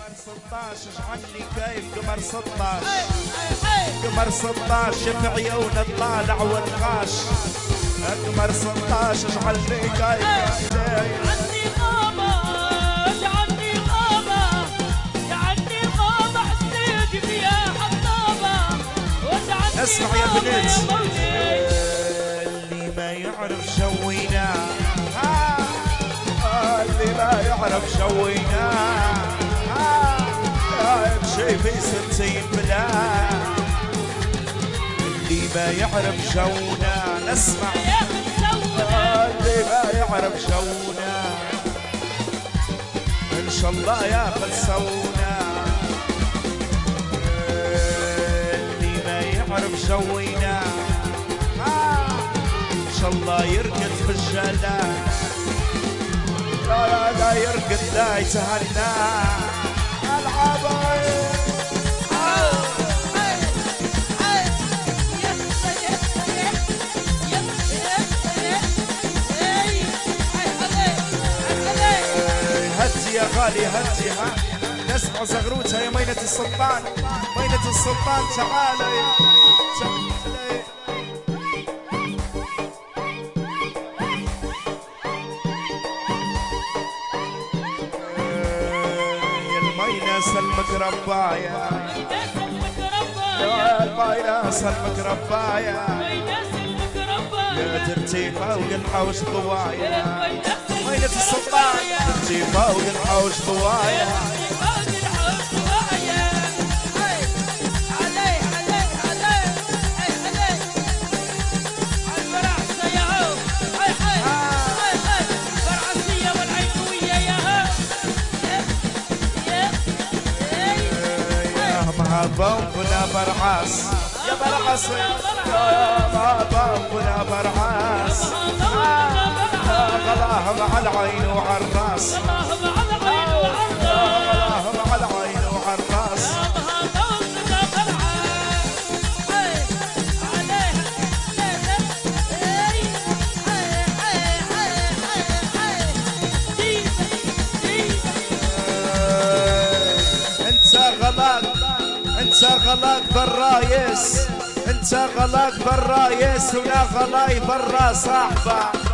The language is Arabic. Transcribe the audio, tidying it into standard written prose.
16 اجعلني كيف قمر 16 قمر 16 بعيون الطالع والغاش قمر 16 اجعلني كيف عني غابة اجعلني غابة اجعلني غابة حسيت فيها حطابة واجعلني اسمع يا بنت مولاي اللي ما يعرف شوينا اللي ما يعرف شوينا شي في 60 بلا اللي ما يعرف شونا نسمع اللي ما يعرف شونا ان شاء الله ياخذ سونا اللي ما يعرف شوينا ان شاء الله يركض في الجلال لا يركض لا يتهنى العباية هدي يا غالي هدي ها نسمع زغروتها يا مينة السلطان مينة السلطان تعالي تعالي سلمك ربايا يا الماينا سلمك ربايا يا ترتي فوق الحوش ضوايا مينة السلطان ترتي فوق الحوش ضوايا بومبنا برعاس يا برعاس يا بومبنا برعاس غلاهم على العين وعلى الراس غلاهم على العين وعلى الراس انت غلاك انت غلاك بالرايس انت غلاك بالرايس ولا غلاي برا صاحبه